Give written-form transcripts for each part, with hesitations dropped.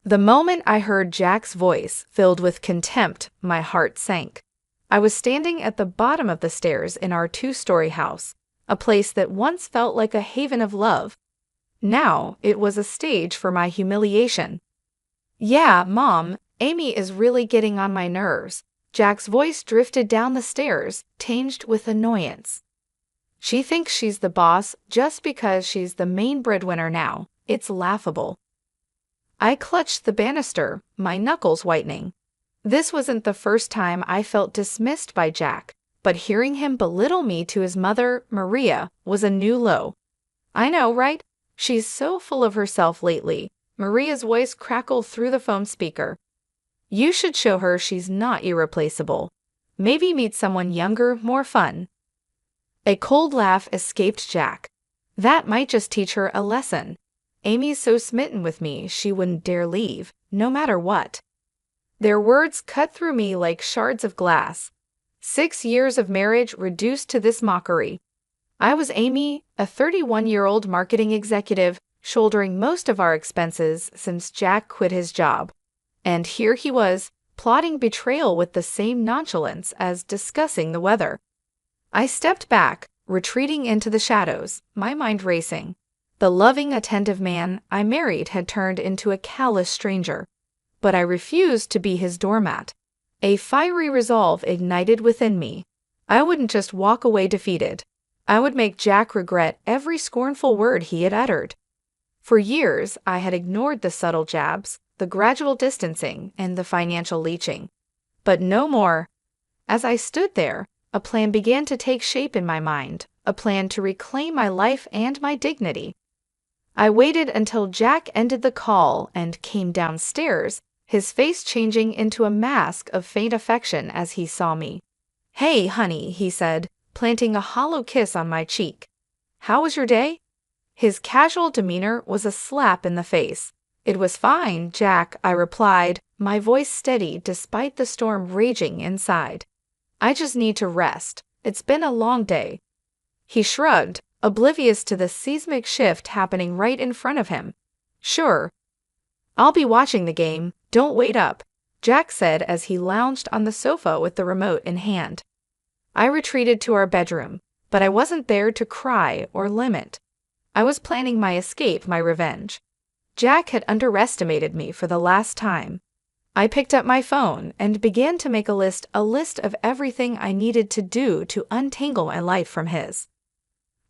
The moment I heard Jack's voice, filled with contempt, my heart sank. I was standing at the bottom of the stairs in our two-story house, a place that once felt like a haven of love. Now it was a stage for my humiliation. "Yeah, Mom, Amy is really getting on my nerves." Jack's voice drifted down the stairs, tinged with annoyance. "She thinks she's the boss just because she's the main breadwinner now. It's laughable." I clutched the banister, my knuckles whitening. This wasn't the first time I felt dismissed by Jack, but hearing him belittle me to his mother, Maria, was a new low. "I know, right? She's so full of herself lately." Maria's voice crackled through the phone speaker. "You should show her she's not irreplaceable. Maybe meet someone younger, more fun." A cold laugh escaped Jack. "That might just teach her a lesson. Amy's so smitten with me she wouldn't dare leave, no matter what." Their words cut through me like shards of glass. 6 years of marriage reduced to this mockery. I was Amy, a 31-year-old marketing executive, shouldering most of our expenses since Jack quit his job. And here he was, plotting betrayal with the same nonchalance as discussing the weather. I stepped back, retreating into the shadows, my mind racing. The loving, attentive man I married had turned into a callous stranger. But I refused to be his doormat. A fiery resolve ignited within me. I wouldn't just walk away defeated. I would make Jack regret every scornful word he had uttered. For years, I had ignored the subtle jabs, the gradual distancing, and the financial leeching. But no more. As I stood there, a plan began to take shape in my mind, a plan to reclaim my life and my dignity. I waited until Jack ended the call and came downstairs, his face changing into a mask of faint affection as he saw me. "Hey, honey," he said, planting a hollow kiss on my cheek. "How was your day?" His casual demeanor was a slap in the face. "It was fine, Jack," I replied, my voice steady despite the storm raging inside. "I just need to rest. It's been a long day." He shrugged, oblivious to the seismic shift happening right in front of him. "Sure. I'll be watching the game. Don't wait up," Jack said as he lounged on the sofa with the remote in hand. I retreated to our bedroom, but I wasn't there to cry or lament. I was planning my escape, my revenge. Jack had underestimated me for the last time. I picked up my phone and began to make a list of everything I needed to do to untangle my life from his.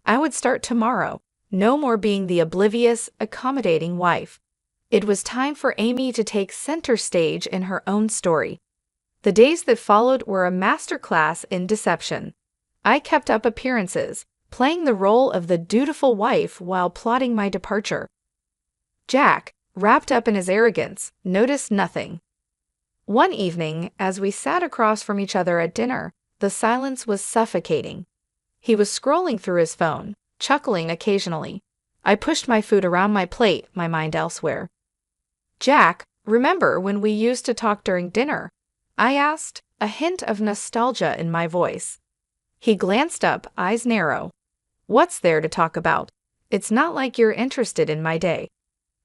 I would start tomorrow, no more being the oblivious, accommodating wife. It was time for Amy to take center stage in her own story. The days that followed were a masterclass in deception. I kept up appearances, playing the role of the dutiful wife while plotting my departure. Jack, wrapped up in his arrogance, noticed nothing. One evening, as we sat across from each other at dinner, the silence was suffocating. He was scrolling through his phone, chuckling occasionally. I pushed my food around my plate, my mind elsewhere. "Jack, remember when we used to talk during dinner?" I asked, a hint of nostalgia in my voice. He glanced up, eyes narrow. "What's there to talk about? It's not like you're interested in my day."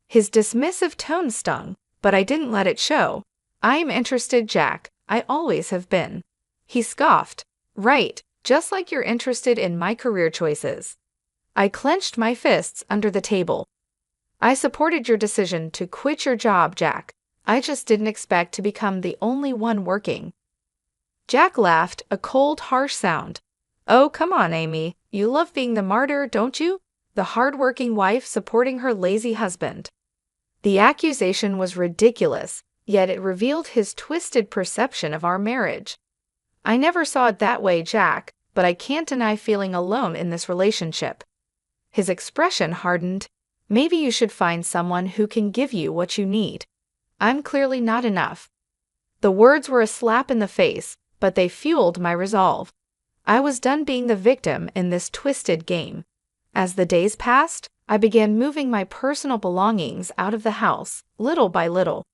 His dismissive tone stung, but I didn't let it show. "I'm interested, Jack. I always have been." He scoffed. "Right, just like you're interested in my career choices." I clenched my fists under the table. "I supported your decision to quit your job, Jack. I just didn't expect to become the only one working." Jack laughed, a cold, harsh sound. "Oh, come on, Amy. You love being the martyr, don't you? The hard-working wife supporting her lazy husband." The accusation was ridiculous, yet it revealed his twisted perception of our marriage. "I never saw it that way, Jack, but I can't deny feeling alone in this relationship." His expression hardened. "Maybe you should find someone who can give you what you need. I'm clearly not enough." The words were a slap in the face, but they fueled my resolve. I was done being the victim in this twisted game. As the days passed, I began moving my personal belongings out of the house, little by little.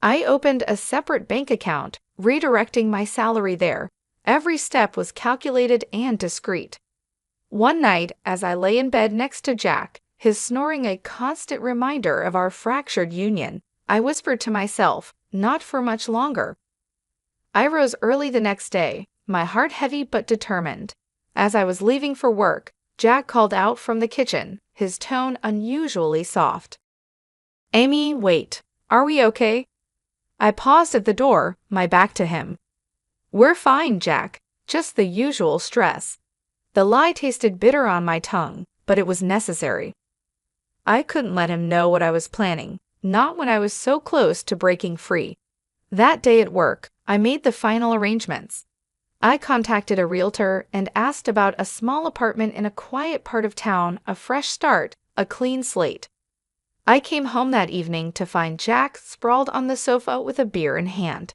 I opened a separate bank account, redirecting my salary there. Every step was calculated and discreet. One night, as I lay in bed next to Jack, his snoring a constant reminder of our fractured union, I whispered to myself, not for much longer. I rose early the next day, my heart heavy but determined. As I was leaving for work, Jack called out from the kitchen, his tone unusually soft. "Amy, wait. Are we okay?" I paused at the door, my back to him. "We're fine, Jack. Just the usual stress." The lie tasted bitter on my tongue, but it was necessary. I couldn't let him know what I was planning, not when I was so close to breaking free. That day at work, I made the final arrangements. I contacted a realtor and asked about a small apartment in a quiet part of town, a fresh start, a clean slate. I came home that evening to find Jack sprawled on the sofa with a beer in hand.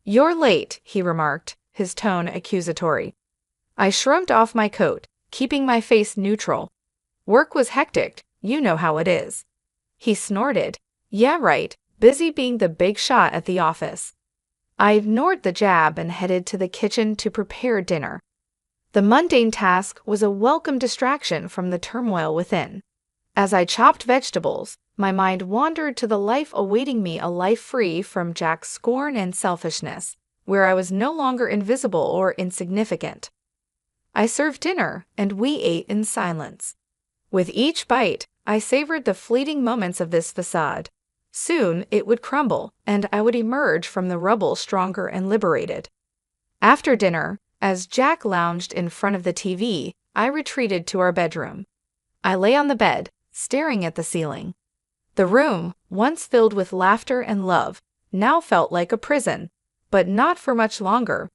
"You're late," he remarked, his tone accusatory. I shrugged off my coat, keeping my face neutral. "Work was hectic, you know how it is." He snorted. "Yeah, right, busy being the big shot at the office." I ignored the jab and headed to the kitchen to prepare dinner. The mundane task was a welcome distraction from the turmoil within. As I chopped vegetables, my mind wandered to the life awaiting me, a life free from Jack's scorn and selfishness, where I was no longer invisible or insignificant. I served dinner, and we ate in silence. With each bite, I savored the fleeting moments of this facade. Soon it would crumble, and I would emerge from the rubble stronger and liberated. After dinner, as Jack lounged in front of the TV, I retreated to our bedroom. I lay on the bed, staring at the ceiling. The room, once filled with laughter and love, now felt like a prison, but not for much longer.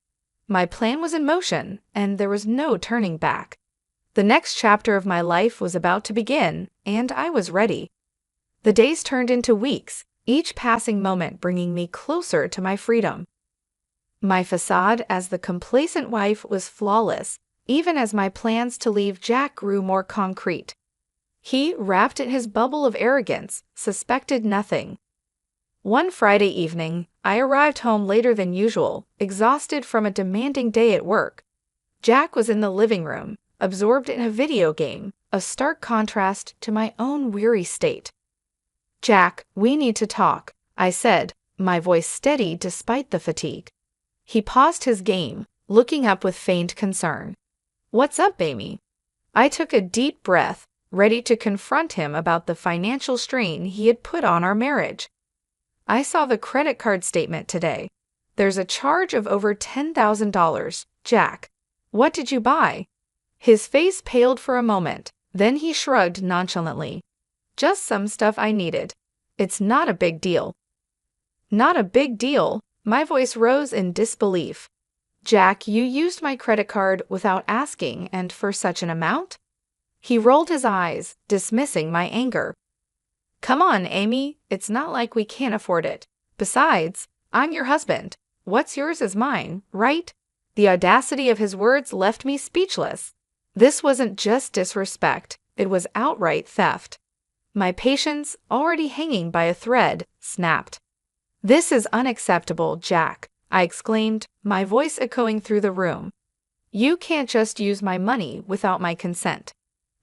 My plan was in motion, and there was no turning back. The next chapter of my life was about to begin, and I was ready. The days turned into weeks, each passing moment bringing me closer to my freedom. My facade as the complacent wife was flawless, even as my plans to leave Jack grew more concrete. He, wrapped in his bubble of arrogance, suspected nothing. One Friday evening, I arrived home later than usual, exhausted from a demanding day at work. Jack was in the living room, absorbed in a video game, a stark contrast to my own weary state. "Jack, we need to talk," I said, my voice steady despite the fatigue. He paused his game, looking up with feigned concern. "What's up, Amy?" I took a deep breath, ready to confront him about the financial strain he had put on our marriage. "I saw the credit card statement today. There's a charge of over $10,000, Jack. What did you buy?" His face paled for a moment, then he shrugged nonchalantly. "Just some stuff I needed. It's not a big deal." "Not a big deal?" My voice rose in disbelief. "Jack, you used my credit card without asking, and for such an amount?" He rolled his eyes, dismissing my anger. "Come on, Amy, it's not like we can't afford it. Besides, I'm your husband. What's yours is mine, right?" The audacity of his words left me speechless. This wasn't just disrespect, it was outright theft. My patience, already hanging by a thread, snapped. "This is unacceptable, Jack," I exclaimed, my voice echoing through the room. "You can't just use my money without my consent.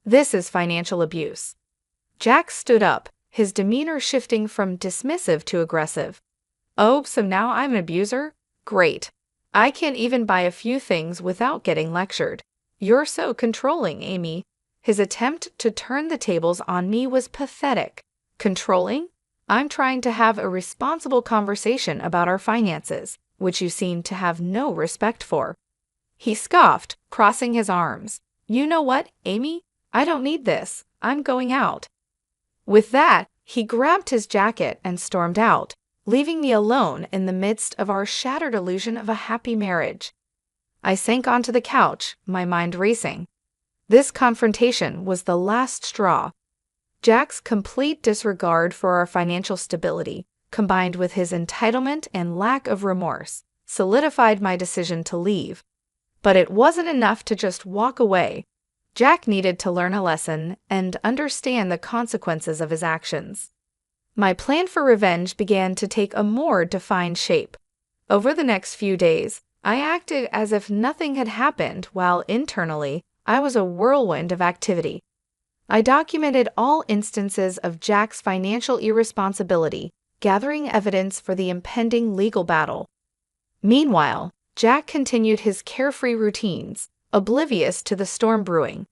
This is financial abuse." Jack stood up, his demeanor shifting from dismissive to aggressive. "Oh, so now I'm an abuser? Great. I can't even buy a few things without getting lectured. You're so controlling, Amy." His attempt to turn the tables on me was pathetic. Controlling? I'm trying to have a responsible conversation about our finances, which you seem to have no respect for. He scoffed, crossing his arms. "You know what, Amy? I don't need this. I'm going out." With that, he grabbed his jacket and stormed out, leaving me alone in the midst of our shattered illusion of a happy marriage. I sank onto the couch, my mind racing. This confrontation was the last straw. Jack's complete disregard for our financial stability, combined with his entitlement and lack of remorse, solidified my decision to leave. But it wasn't enough to just walk away. Jack needed to learn a lesson and understand the consequences of his actions. My plan for revenge began to take a more defined shape. Over the next few days, I acted as if nothing had happened while internally, I was a whirlwind of activity. I documented all instances of Jack's financial irresponsibility, gathering evidence for the impending legal battle. Meanwhile, Jack continued his carefree routines, oblivious to the storm brewing.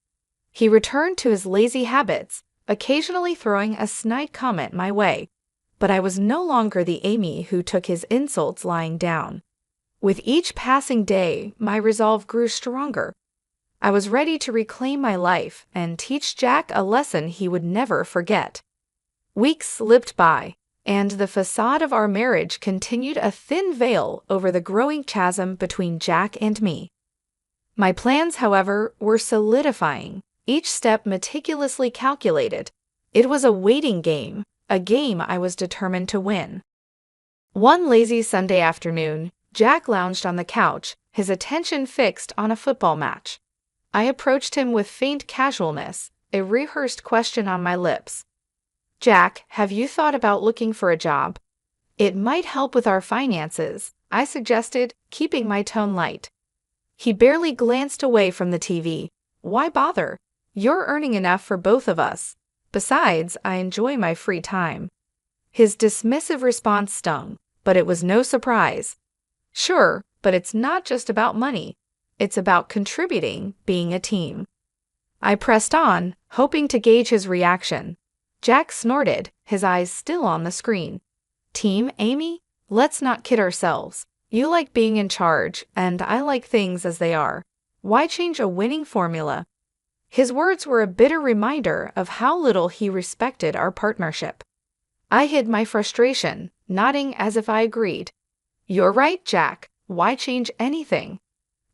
He returned to his lazy habits, occasionally throwing a snide comment my way. But I was no longer the Amy who took his insults lying down. With each passing day, my resolve grew stronger. I was ready to reclaim my life and teach Jack a lesson he would never forget. Weeks slipped by, and the facade of our marriage continued a thin veil over the growing chasm between Jack and me. My plans, however, were solidifying, each step meticulously calculated. It was a waiting game, a game I was determined to win. One lazy Sunday afternoon, Jack lounged on the couch, his attention fixed on a football match. I approached him with faint casualness, a rehearsed question on my lips. "Jack, have you thought about looking for a job? It might help with our finances," I suggested, keeping my tone light. He barely glanced away from the TV. "Why bother? You're earning enough for both of us. Besides, I enjoy my free time." His dismissive response stung, but it was no surprise. "Sure, but it's not just about money. It's about contributing, being a team." I pressed on, hoping to gauge his reaction. Jack snorted, his eyes still on the screen. "Team, Amy? Let's not kid ourselves. You like being in charge, and I like things as they are. Why change a winning formula?" His words were a bitter reminder of how little he respected our partnership. I hid my frustration, nodding as if I agreed. "You're right, Jack. Why change anything?"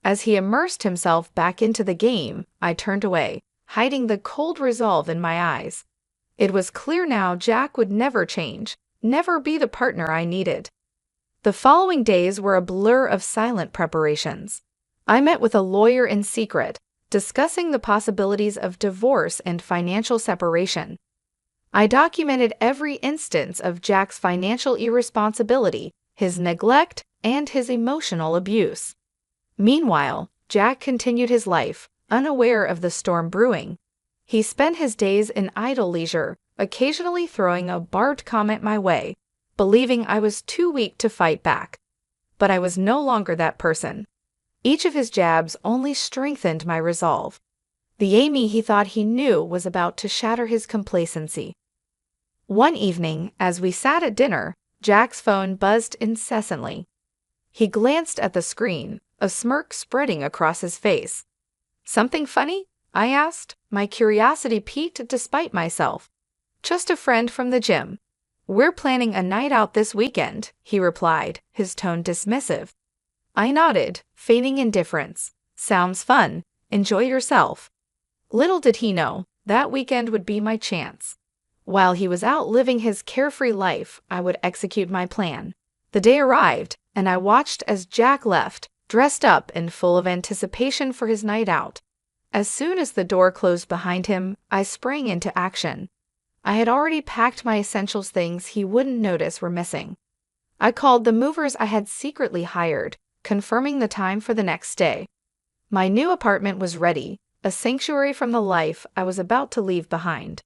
As he immersed himself back into the game, I turned away, hiding the cold resolve in my eyes. It was clear now Jack would never change, never be the partner I needed. The following days were a blur of silent preparations. I met with a lawyer in secret, discussing the possibilities of divorce and financial separation. I documented every instance of Jack's financial irresponsibility, his neglect, and his emotional abuse. Meanwhile, Jack continued his life, unaware of the storm brewing. He spent his days in idle leisure, occasionally throwing a barbed comment my way, believing I was too weak to fight back. But I was no longer that person. Each of his jabs only strengthened my resolve. The Amy he thought he knew was about to shatter his complacency. One evening, as we sat at dinner, Jack's phone buzzed incessantly. He glanced at the screen, a smirk spreading across his face. "Something funny?" I asked, my curiosity piqued despite myself. "Just a friend from the gym. We're planning a night out this weekend," he replied, his tone dismissive. I nodded, feigning indifference. "Sounds fun. Enjoy yourself." Little did he know, that weekend would be my chance. While he was out living his carefree life, I would execute my plan. The day arrived, and I watched as Jack left, dressed up and full of anticipation for his night out. As soon as the door closed behind him, I sprang into action. I had already packed my essentials, things he wouldn't notice were missing. I called the movers I had secretly hired, confirming the time for the next day. My new apartment was ready, a sanctuary from the life I was about to leave behind.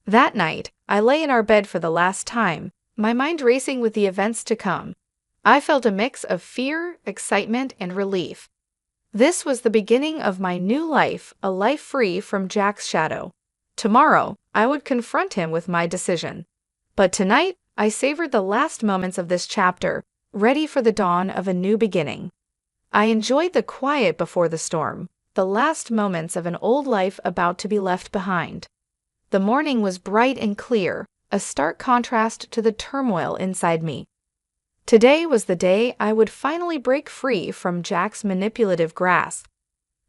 That night, I lay in our bed for the last time, my mind racing with the events to come. I felt a mix of fear, excitement, and relief. This was the beginning of my new life, a life free from Jack's shadow. Tomorrow, I would confront him with my decision. But tonight, I savored the last moments of this chapter, ready for the dawn of a new beginning. I enjoyed the quiet before the storm, the last moments of an old life about to be left behind. The morning was bright and clear, a stark contrast to the turmoil inside me. Today was the day I would finally break free from Jack's manipulative grasp.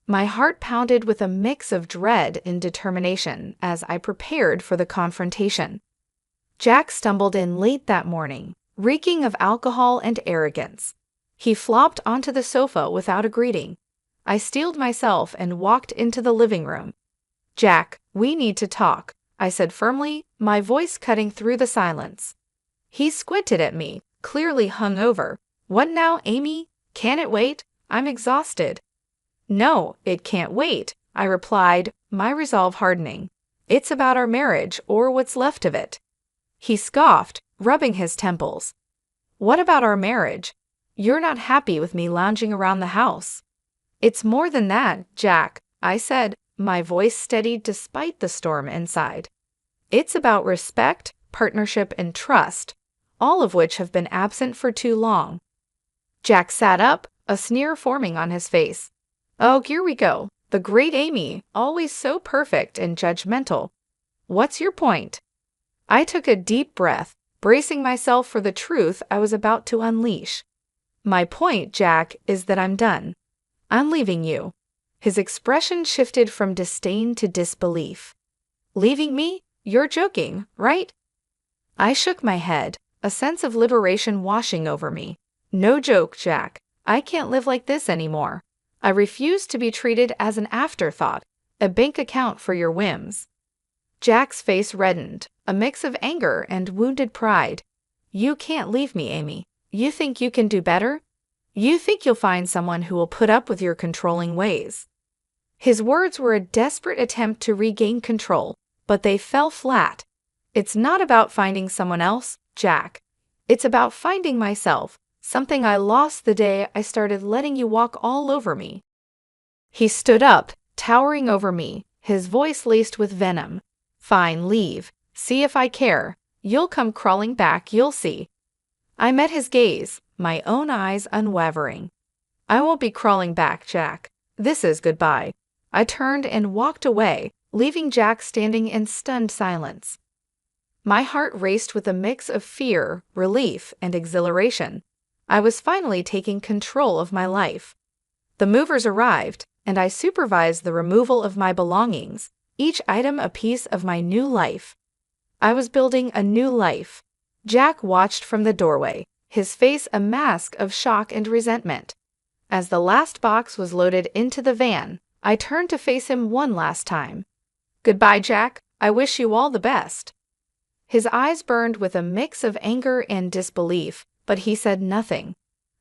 My heart pounded with a mix of dread and determination as I prepared for the confrontation. Jack stumbled in late that morning, reeking of alcohol and arrogance. He flopped onto the sofa without a greeting. I steeled myself and walked into the living room. "Jack, we need to talk," I said firmly, my voice cutting through the silence. He squinted at me, clearly hungover. "What now, Amy? Can it wait? I'm exhausted." "No, it can't wait," I replied, my resolve hardening. "It's about our marriage, or what's left of it." He scoffed, rubbing his temples. "What about our marriage? You're not happy with me lounging around the house." "It's more than that, Jack," I said, my voice steadied despite the storm inside. "It's about respect, partnership, and trust, all of which have been absent for too long." Jack sat up, a sneer forming on his face. "Oh, here we go. The great Amy, always so perfect and judgmental. What's your point?" I took a deep breath, bracing myself for the truth I was about to unleash. "My point, Jack, is that I'm done. I'm leaving you." His expression shifted from disdain to disbelief. "Leaving me? You're joking, right?" I shook my head, a sense of liberation washing over me. "No joke, Jack. I can't live like this anymore. I refuse to be treated as an afterthought, a bank account for your whims." Jack's face reddened, a mix of anger and wounded pride. "You can't leave me, Amy. You think you can do better? You think you'll find someone who will put up with your controlling ways." His words were a desperate attempt to regain control, but they fell flat. "It's not about finding someone else, Jack. It's about finding myself, something I lost the day I started letting you walk all over me." He stood up, towering over me, his voice laced with venom. "Fine, leave. See if I care. You'll come crawling back, you'll see." I met his gaze, my own eyes unwavering. "I won't be crawling back, Jack. This is goodbye." I turned and walked away, leaving Jack standing in stunned silence. My heart raced with a mix of fear, relief, and exhilaration. I was finally taking control of my life. The movers arrived, and I supervised the removal of my belongings, each item a piece of my new life. I was building a new life. Jack watched from the doorway, his face a mask of shock and resentment. As the last box was loaded into the van, I turned to face him one last time. "Goodbye, Jack. I wish you all the best." His eyes burned with a mix of anger and disbelief, but he said nothing.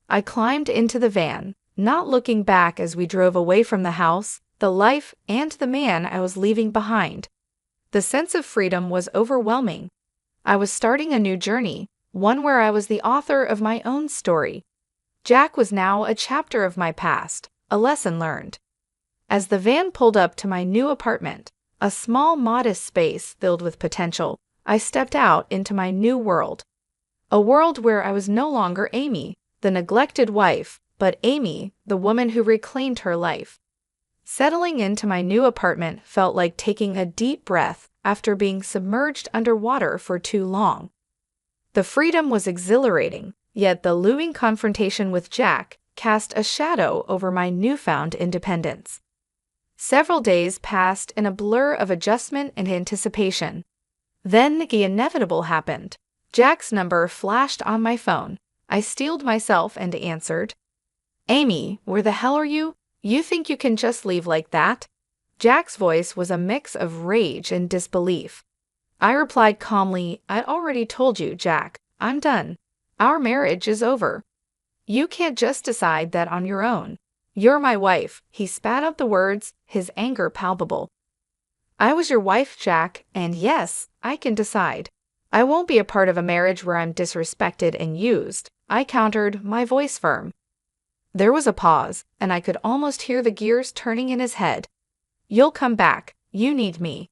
I climbed into the van, not looking back as we drove away from the house, the life, and the man I was leaving behind. The sense of freedom was overwhelming. I was starting a new journey, one where I was the author of my own story. Jack was now a chapter of my past, a lesson learned. As the van pulled up to my new apartment, a small, modest space filled with potential, I stepped out into my new world. A world where I was no longer Amy, the neglected wife, but Amy, the woman who reclaimed her life. Settling into my new apartment felt like taking a deep breath after being submerged underwater for too long. The freedom was exhilarating, yet the looming confrontation with Jack cast a shadow over my newfound independence. Several days passed in a blur of adjustment and anticipation. Then the inevitable happened. Jack's number flashed on my phone. I steeled myself and answered. "Amy, where the hell are you? You think you can just leave like that?" Jack's voice was a mix of rage and disbelief. I replied calmly, "I'd already told you, Jack. I'm done. Our marriage is over. You can't just decide that on your own. You're my wife." He spat out the words, his anger palpable. "I was your wife, Jack, and yes, I can decide. I won't be a part of a marriage where I'm disrespected and used," I countered, my voice firm. There was a pause, and I could almost hear the gears turning in his head. "You'll come back. You need me."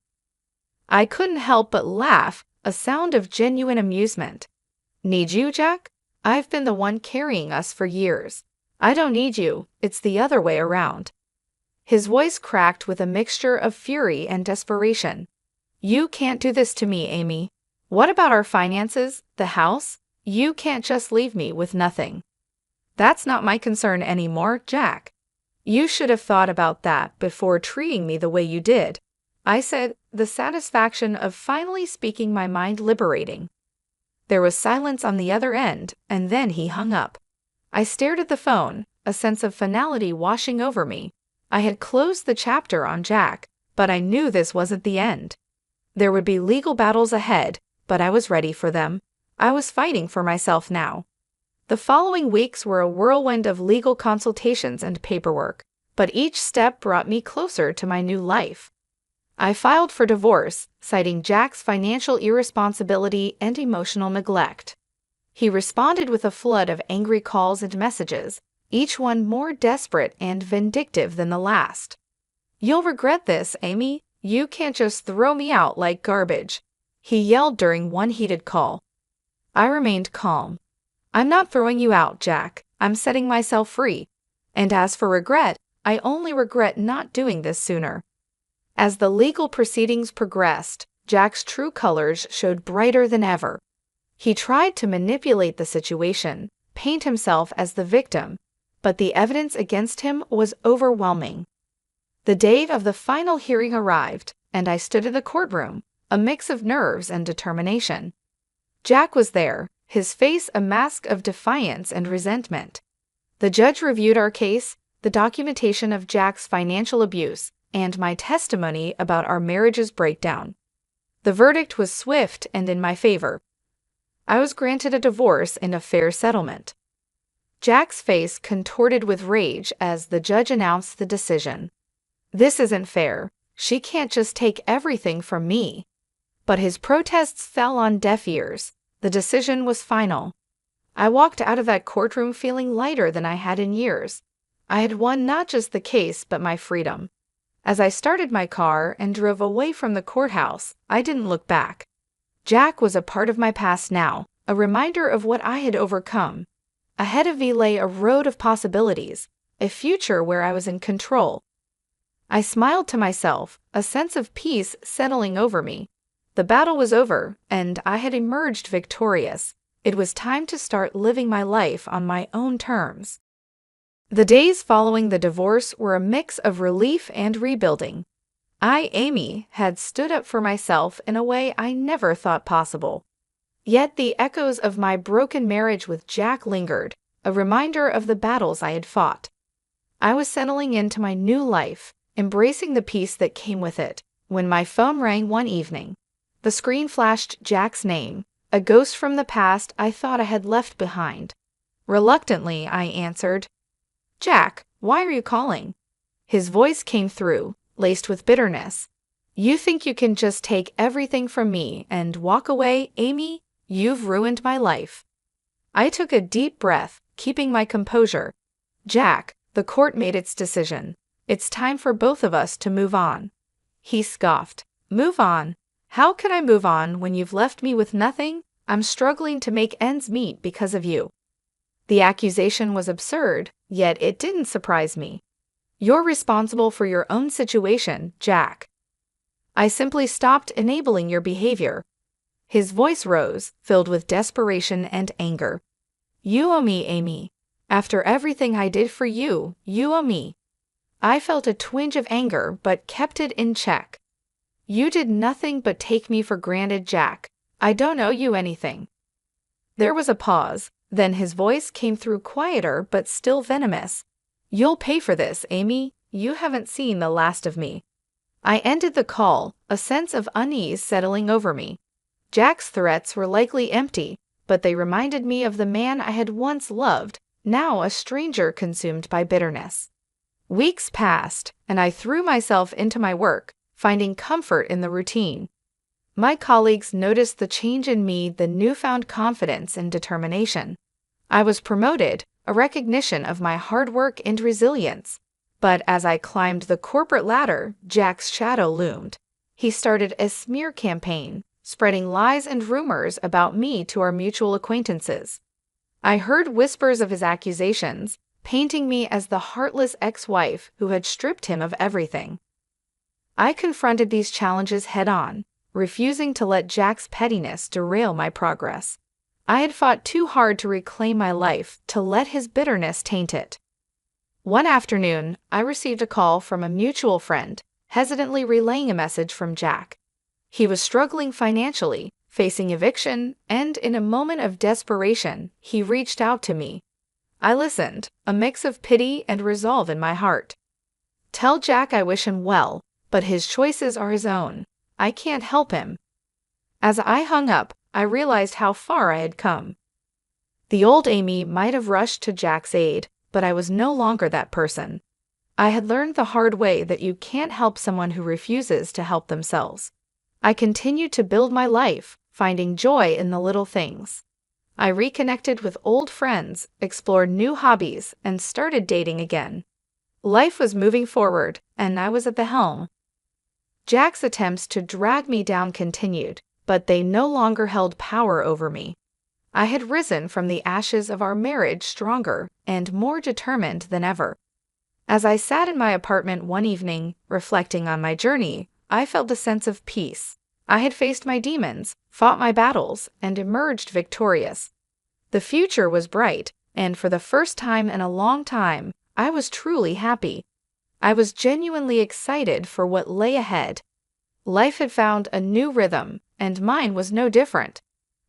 I couldn't help but laugh, a sound of genuine amusement. "Need you, Jack? I've been the one carrying us for years. I don't need you, it's the other way around." His voice cracked with a mixture of fury and desperation. "You can't do this to me, Amy. What about our finances, the house? You can't just leave me with nothing." "That's not my concern anymore, Jack. You should have thought about that before treating me the way you did," I said, the satisfaction of finally speaking my mind liberating. There was silence on the other end, and then he hung up. I stared at the phone, a sense of finality washing over me. I had closed the chapter on Jack, but I knew this wasn't the end. There would be legal battles ahead, but I was ready for them. I was fighting for myself now. The following weeks were a whirlwind of legal consultations and paperwork, but each step brought me closer to my new life. I filed for divorce, citing Jack's financial irresponsibility and emotional neglect. He responded with a flood of angry calls and messages, each one more desperate and vindictive than the last. "You'll regret this, Amy. You can't just throw me out like garbage," he yelled during one heated call. I remained calm. "I'm not throwing you out, Jack. I'm setting myself free. And as for regret, I only regret not doing this sooner." As the legal proceedings progressed, Jack's true colors showed brighter than ever. He tried to manipulate the situation, paint himself as the victim, but the evidence against him was overwhelming. The day of the final hearing arrived, and I stood in the courtroom, a mix of nerves and determination. Jack was there, his face a mask of defiance and resentment. The judge reviewed our case, the documentation of Jack's financial abuse, and my testimony about our marriage's breakdown. The verdict was swift and in my favor. I was granted a divorce and a fair settlement. Jack's face contorted with rage as the judge announced the decision. "This isn't fair. She can't just take everything from me." But his protests fell on deaf ears. The decision was final. I walked out of that courtroom feeling lighter than I had in years. I had won not just the case, but my freedom. As I started my car and drove away from the courthouse, I didn't look back. Jack was a part of my past now, a reminder of what I had overcome. Ahead of me lay a road of possibilities, a future where I was in control. I smiled to myself, a sense of peace settling over me. The battle was over, and I had emerged victorious. It was time to start living my life on my own terms. The days following the divorce were a mix of relief and rebuilding. I, Amy, had stood up for myself in a way I never thought possible. Yet the echoes of my broken marriage with Jack lingered, a reminder of the battles I had fought. I was settling into my new life, embracing the peace that came with it, when my phone rang one evening. The screen flashed Jack's name, a ghost from the past I thought I had left behind. Reluctantly, I answered. "Jack, why are you calling?" His voice came through, laced with bitterness. "You think you can just take everything from me and walk away, Amy? You've ruined my life." I took a deep breath, keeping my composure. "Jack, the court made its decision. It's time for both of us to move on." He scoffed. "Move on? How can I move on when you've left me with nothing? I'm struggling to make ends meet because of you." The accusation was absurd, yet it didn't surprise me. "You're responsible for your own situation, Jack." I simply stopped enabling your behavior. His voice rose, filled with desperation and anger. "You owe me, Amy. After everything I did for you, you owe me." I felt a twinge of anger but kept it in check. "You did nothing but take me for granted, Jack. I don't owe you anything." There was a pause, then his voice came through quieter but still venomous. "You'll pay for this, Amy. You haven't seen the last of me." I ended the call, a sense of unease settling over me. Jack's threats were likely empty, but they reminded me of the man I had once loved, now a stranger consumed by bitterness. Weeks passed, and I threw myself into my work, finding comfort in the routine. My colleagues noticed the change in me, the newfound confidence and determination. I was promoted, a recognition of my hard work and resilience. But as I climbed the corporate ladder, Jack's shadow loomed. He started a smear campaign, spreading lies and rumors about me to our mutual acquaintances. I heard whispers of his accusations, painting me as the heartless ex-wife who had stripped him of everything. I confronted these challenges head-on, refusing to let Jack's pettiness derail my progress. I had fought too hard to reclaim my life to let his bitterness taint it. One afternoon, I received a call from a mutual friend, hesitantly relaying a message from Jack. He was struggling financially, facing eviction, and in a moment of desperation, he reached out to me. I listened, a mix of pity and resolve in my heart. "Tell Jack I wish him well, but his choices are his own. I can't help him." As I hung up, I realized how far I had come. The old Amy might have rushed to Jack's aid, but I was no longer that person. I had learned the hard way that you can't help someone who refuses to help themselves. I continued to build my life, finding joy in the little things. I reconnected with old friends, explored new hobbies, and started dating again. Life was moving forward, and I was at the helm. Jack's attempts to drag me down continued, but they no longer held power over me. I had risen from the ashes of our marriage stronger and more determined than ever. As I sat in my apartment one evening, reflecting on my journey, I felt a sense of peace. I had faced my demons, fought my battles, and emerged victorious. The future was bright, and for the first time in a long time, I was truly happy. I was genuinely excited for what lay ahead. Life had found a new rhythm, and mine was no different.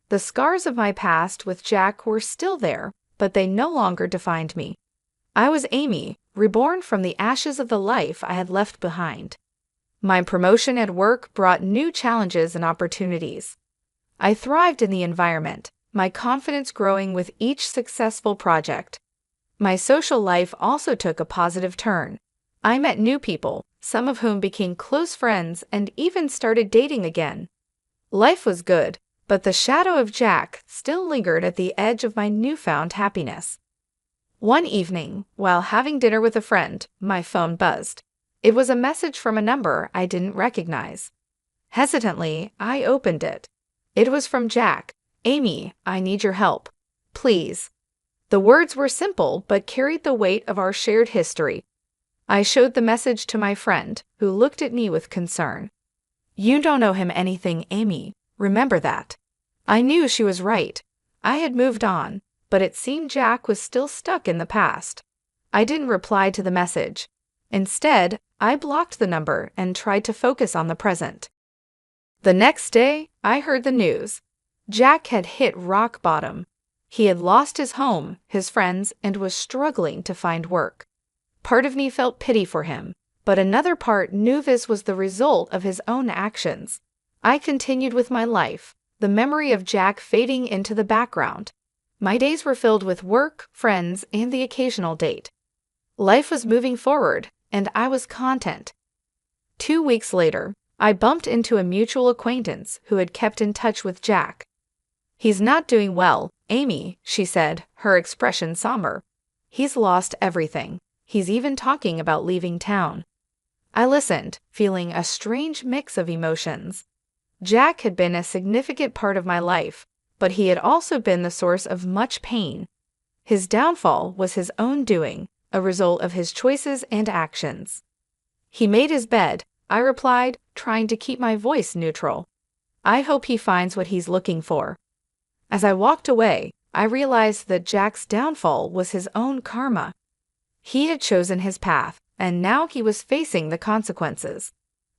The scars of my past with Jack were still there, but they no longer defined me. I was Amy, reborn from the ashes of the life I had left behind. My promotion at work brought new challenges and opportunities. I thrived in the environment, my confidence growing with each successful project. My social life also took a positive turn. I met new people, some of whom became close friends and even started dating again. Life was good, but the shadow of Jack still lingered at the edge of my newfound happiness. One evening, while having dinner with a friend, my phone buzzed. It was a message from a number I didn't recognize. Hesitantly, I opened it. It was from Jack. "Amy, I need your help. Please." The words were simple but carried the weight of our shared history. I showed the message to my friend, who looked at me with concern. "You don't owe him anything, Amy. Remember that." I knew she was right. I had moved on, but it seemed Jack was still stuck in the past. I didn't reply to the message. Instead, I blocked the number and tried to focus on the present. The next day, I heard the news. Jack had hit rock bottom. He had lost his home, his friends, and was struggling to find work. Part of me felt pity for him, but another part knew this was the result of his own actions. I continued with my life, the memory of Jack fading into the background. My days were filled with work, friends, and the occasional date. Life was moving forward, and I was content. 2 weeks later, I bumped into a mutual acquaintance who had kept in touch with Jack. "He's not doing well, Amy," she said, her expression somber. "He's lost everything. He's even talking about leaving town." I listened, feeling a strange mix of emotions. Jack had been a significant part of my life, but he had also been the source of much pain. His downfall was his own doing, a result of his choices and actions. "He made his bed," I replied, trying to keep my voice neutral. "I hope he finds what he's looking for." As I walked away, I realized that Jack's downfall was his own karma. He had chosen his path, and now he was facing the consequences.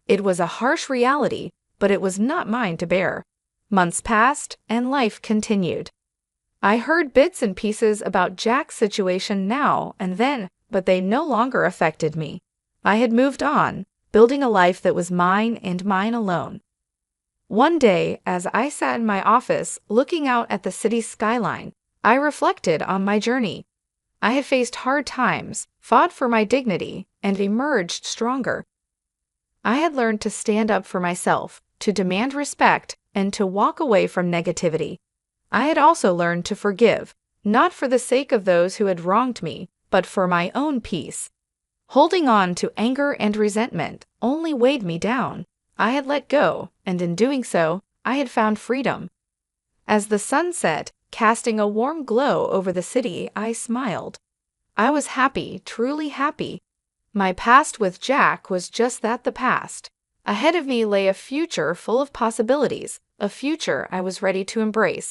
It was a harsh reality, but it was not mine to bear. Months passed, and life continued. I heard bits and pieces about Jack's situation now and then, but they no longer affected me. I had moved on, building a life that was mine and mine alone. One day, as I sat in my office looking out at the city's skyline, I reflected on my journey. I had faced hard times, fought for my dignity, and emerged stronger. I had learned to stand up for myself, to demand respect, and to walk away from negativity. I had also learned to forgive, not for the sake of those who had wronged me, but for my own peace. Holding on to anger and resentment only weighed me down. I had let go, and in doing so, I had found freedom. As the sun set, casting a warm glow over the city, I smiled. I was happy, truly happy. My past with Jack was just that, the past. Ahead of me lay a future full of possibilities, a future I was ready to embrace.